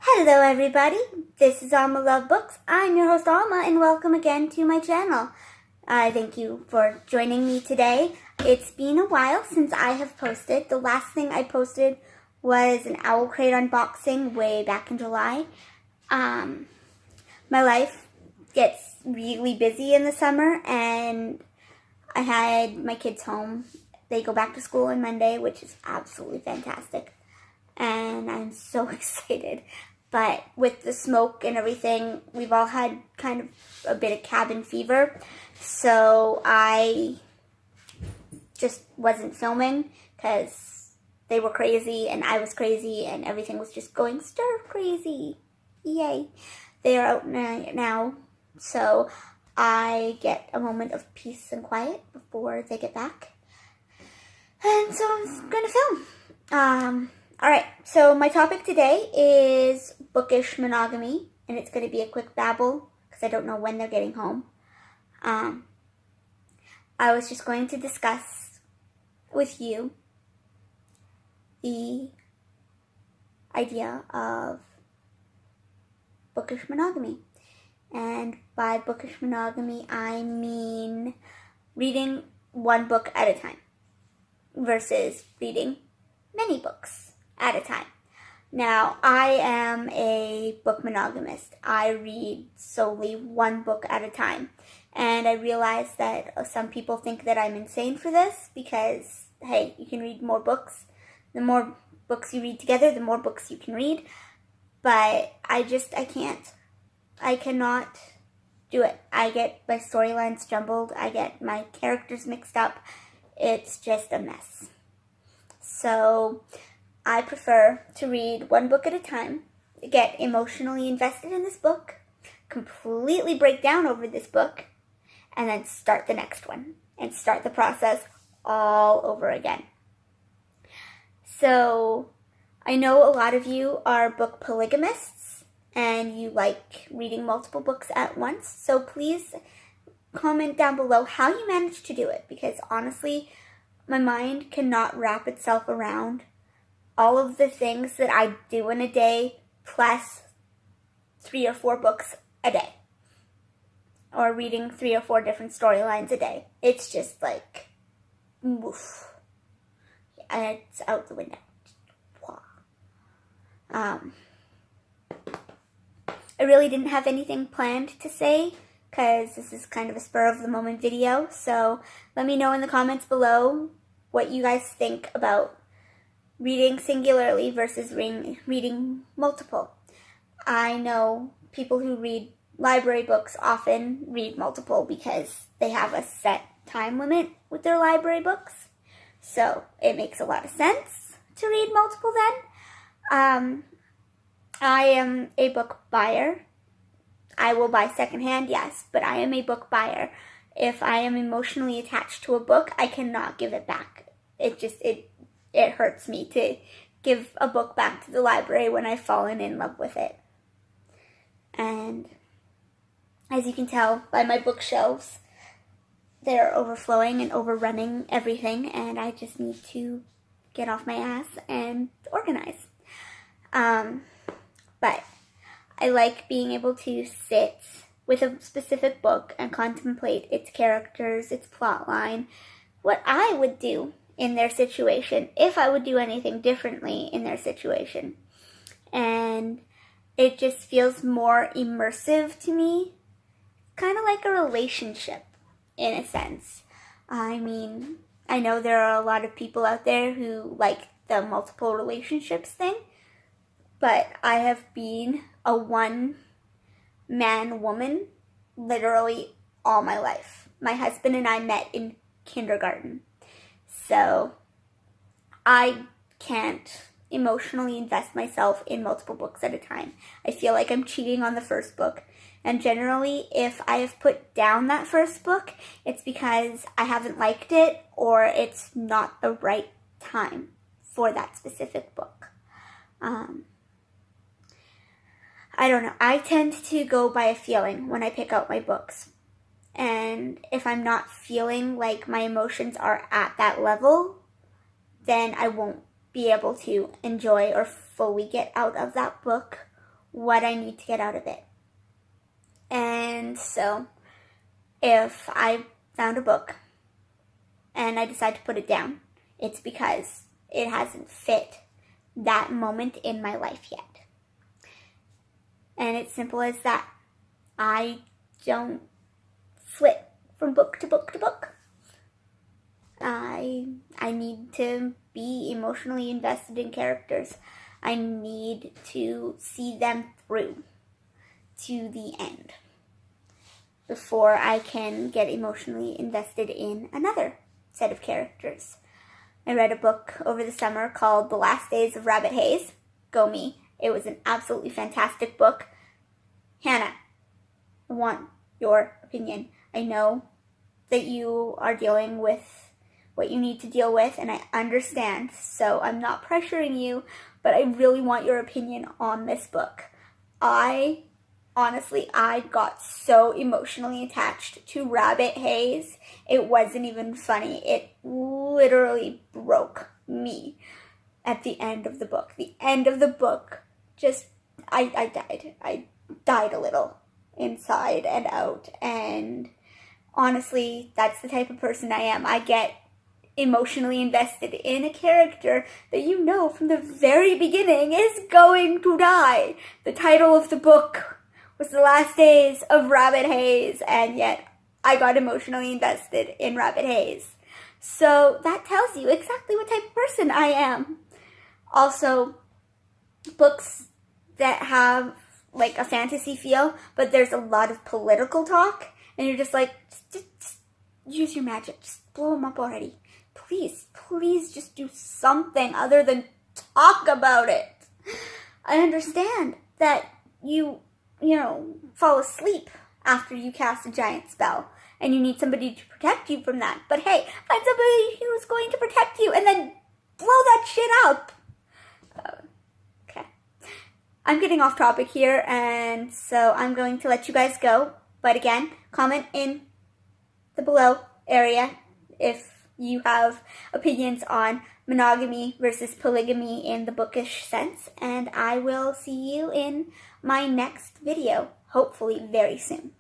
Hello everybody, this is Alma Love Books. I'm your host Alma and welcome again to my channel. I thank you for joining me today. It's been a while since I have posted. The last thing I posted was an Owl Crate unboxing way back in July. My life gets really busy in the summer and I had my kids home. They go back to school on Monday, which is absolutely fantastic. And I'm so excited. But with the smoke and everything, we've all had kind of a bit of cabin fever. So I just wasn't filming because they were crazy and I was crazy and everything was just going stir crazy. Yay. They are out now. So I get a moment of peace and quiet before they get back. And so I'm going to film. Alright, so my topic today is Bookish monogamy, and it's going to be a quick babble, because I don't know when they're getting home. I was just going to discuss with you the idea of bookish monogamy. And by bookish monogamy, I mean reading one book at a time versus reading many books at a time. Now, I am a book monogamist. I read solely one book at a time. And I realize that some people think that I'm insane for this because, hey, you can read more books. The more books you read together, the more books you can read. But I can't. I cannot do it. I get my storylines jumbled. I get my characters mixed up. It's just a mess. So I prefer to read one book at a time, get emotionally invested in this book, completely break down over this book, and then start the next one and start the process all over again. So I know a lot of you are book polygamists and you like reading multiple books at once. So please comment down below how you manage to do it, because honestly, my mind cannot wrap itself around all of the things that I do in a day, plus 3 or 4 books a day. Or reading 3 or 4 different storylines a day. It's just like, woof. And it's out the window. I really didn't have anything planned to say, because this is kind of a spur of the moment video. So let me know in the comments below what you guys think about reading singularly versus reading multiple. I know people who read library books often read multiple because they have a set time limit with their library books. So it makes a lot of sense to read multiple then. I am a book buyer. I will buy secondhand, yes, but I am a book buyer. If I am emotionally attached to a book, I cannot give it back. It hurts me to give a book back to the library when I've fallen in love with it. And as you can tell by my bookshelves, they're overflowing and overrunning everything, and I just need to get off my ass and organize. But I like being able to sit with a specific book and contemplate its characters, its plot line, what I would do in their situation, if I would do anything differently in their situation. And it just feels more immersive to me, kind of like a relationship in a sense. I mean, I know there are a lot of people out there who like the multiple relationships thing, but I have been a one-man woman literally all my life. My husband and I met in kindergarten. So I can't emotionally invest myself in multiple books at a time. I feel like I'm cheating on the first book. And generally, if I have put down that first book, it's because I haven't liked it or it's not the right time for that specific book. I don't know. I tend to go by a feeling when I pick out my books. And if I'm not feeling like my emotions are at that level, then I won't be able to enjoy or fully get out of that book what I need to get out of it. And so if I found a book and I decide to put it down, it's because it hasn't fit that moment in my life yet. And it's simple as that. I don't flip from book to book to book. I need to be emotionally invested in characters. I need to see them through to the end before I can get emotionally invested in another set of characters. I read a book over the summer called The Last Days of Rabbit Haze. Go me. It was an absolutely fantastic book. Hannah, I want your opinion. I know that you are dealing with what you need to deal with, and I understand, so I'm not pressuring you, but I really want your opinion on this book. I got so emotionally attached to Rabbit Haze, it wasn't even funny. It literally broke me at the end of the book. The end of the book, I died. I died a little inside and out, and honestly, that's the type of person I am. I get emotionally invested in a character that you know from the very beginning is going to die. The title of the book was The Last Days of Rabbit Haze, and yet I got emotionally invested in Rabbit Haze. So that tells you exactly what type of person I am. Also, books that have like a fantasy feel, but there's a lot of political talk, and you're just like, just use your magic, just blow them up already. Please just do something other than talk about it. I understand that you fall asleep after you cast a giant spell, and you need somebody to protect you from that. But hey, find somebody who's going to protect you and then blow that shit up. Okay. I'm getting off topic here, and so I'm going to let you guys go. But again, comment in the below area if you have opinions on monogamy versus polygamy in the bookish sense, and I will see you in my next video, hopefully very soon.